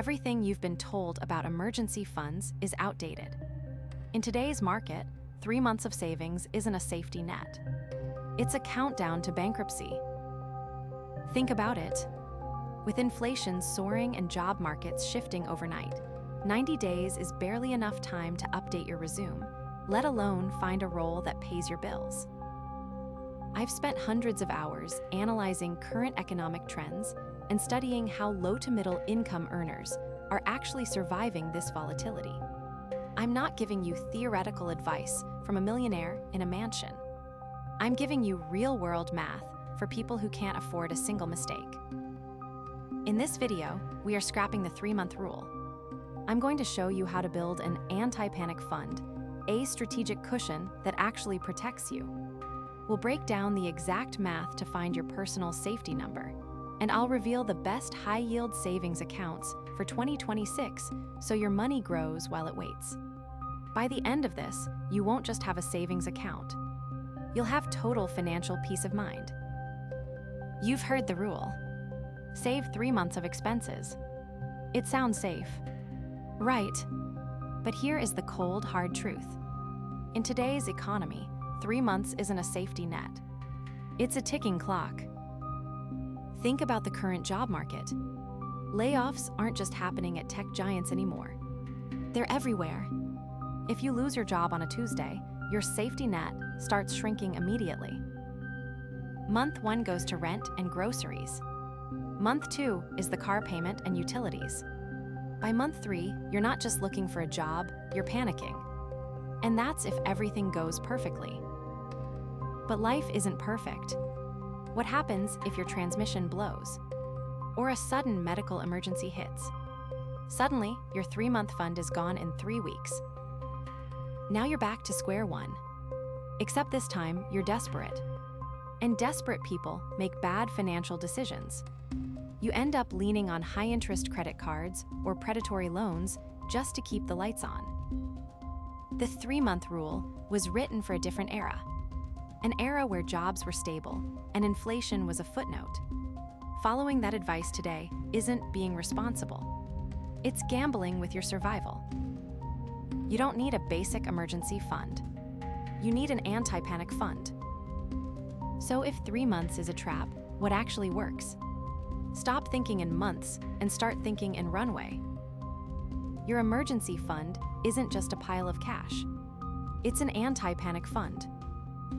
Everything you've been told about emergency funds is outdated. In today's market, 3 months of savings isn't a safety net. It's a countdown to bankruptcy. Think about it. With inflation soaring and job markets shifting overnight, 90 days is barely enough time to update your resume, let alone find a role that pays your bills. I've spent hundreds of hours analyzing current economic trends and studying how low to middle income earners are actually surviving this volatility. I'm not giving you theoretical advice from a millionaire in a mansion. I'm giving you real-world math for people who can't afford a single mistake. In this video, we are scrapping the 3-month rule. I'm going to show you how to build an anti-panic fund, a strategic cushion that actually protects you. We'll break down the exact math to find your personal safety number, and I'll reveal the best high-yield savings accounts for 2026 so your money grows while it waits. By the end of this, you won't just have a savings account. You'll have total financial peace of mind. You've heard the rule. Save 3 months of expenses. It sounds safe, right? But here is the cold, hard truth. In today's economy, 3 months isn't a safety net. It's a ticking clock. Think about the current job market. Layoffs aren't just happening at tech giants anymore. They're everywhere. If you lose your job on a Tuesday, your safety net starts shrinking immediately. Month 1 goes to rent and groceries. Month 2 is the car payment and utilities. By month 3, you're not just looking for a job, you're panicking. And that's if everything goes perfectly. But life isn't perfect. What happens if your transmission blows? Or a sudden medical emergency hits? Suddenly, your 3-month fund is gone in 3 weeks. Now you're back to square one. Except this time, you're desperate. And desperate people make bad financial decisions. You end up leaning on high-interest credit cards or predatory loans just to keep the lights on. The 3-month rule was written for a different era. An era where jobs were stable and inflation was a footnote. Following that advice today isn't being responsible. It's gambling with your survival. You don't need a basic emergency fund. You need an anti-panic fund. So if 3 months is a trap, what actually works? Stop thinking in months and start thinking in runway. Your emergency fund isn't just a pile of cash. It's an anti-panic fund.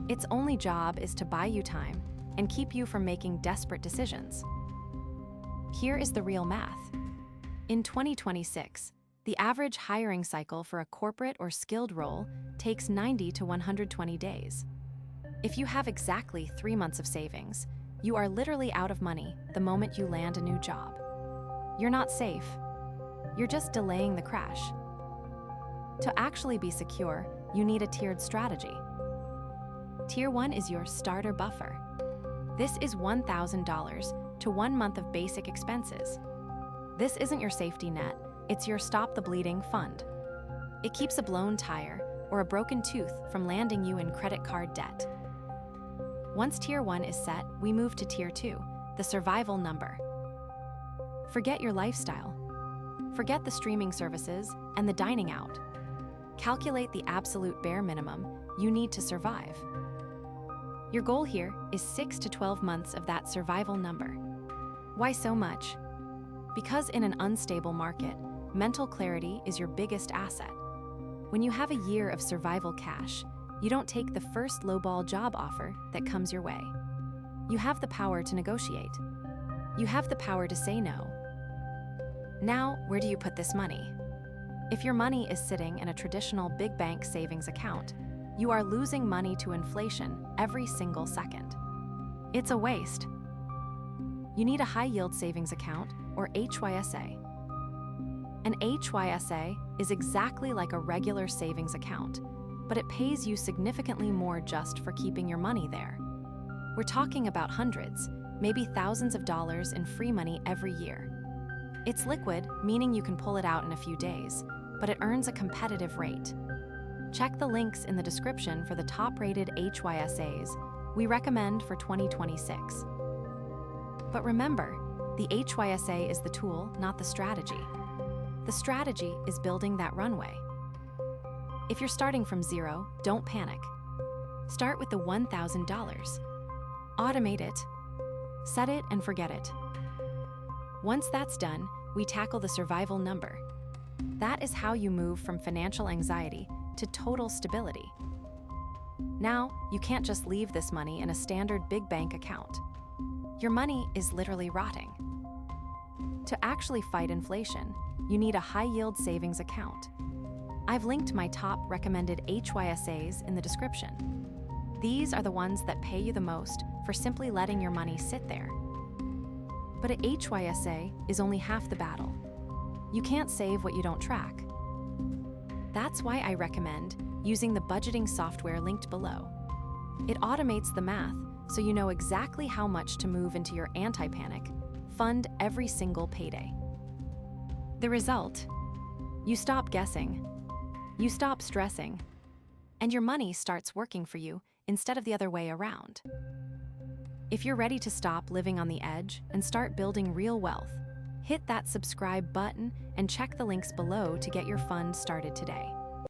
Its only job is to buy you time and keep you from making desperate decisions. Here is the real math. In 2026, the average hiring cycle for a corporate or skilled role takes 90 to 120 days. If you have exactly 3 months of savings, you are literally out of money the moment you land a new job. You're not safe. You're just delaying the crash. To actually be secure, you need a tiered strategy. Tier 1 is your starter buffer. This is $1,000 to 1 month of basic expenses. This isn't your safety net, it's your stop the bleeding fund. It keeps a blown tire or a broken tooth from landing you in credit card debt. Once Tier 1 is set, we move to Tier 2, the survival number. Forget your lifestyle. Forget the streaming services and the dining out. Calculate the absolute bare minimum you need to survive. Your goal here is 6 to 12 months of that survival number. Why so much? Because in an unstable market, mental clarity is your biggest asset. When you have a year of survival cash, you don't take the first lowball job offer that comes your way. You have the power to negotiate. You have the power to say no. Now, where do you put this money? If your money is sitting in a traditional big bank savings account, you are losing money to inflation every single second. It's a waste. You need a high-yield savings account, or HYSA. An HYSA is exactly like a regular savings account, but it pays you significantly more just for keeping your money there. We're talking about hundreds, maybe thousands of dollars in free money every year. It's liquid, meaning you can pull it out in a few days, but it earns a competitive rate. Check the links in the description for the top-rated HYSAs we recommend for 2026. But remember, the HYSA is the tool, not the strategy. The strategy is building that runway. If you're starting from zero, don't panic. Start with the $1,000. Automate it. Set it and forget it. Once that's done, we tackle the survival number. That is how you move from financial anxiety to total stability. Now, you can't just leave this money in a standard big bank account. Your money is literally rotting. To actually fight inflation, you need a high-yield savings account. I've linked my top recommended HYSAs in the description. These are the ones that pay you the most for simply letting your money sit there. But a HYSA is only half the battle. You can't save what you don't track. That's why I recommend using the budgeting software linked below. It automates the math so you know exactly how much to move into your anti-panic fund every single payday. The result? You stop guessing, you stop stressing, and your money starts working for you instead of the other way around. If you're ready to stop living on the edge and start building real wealth, hit that subscribe button and check the links below to get your fund started today.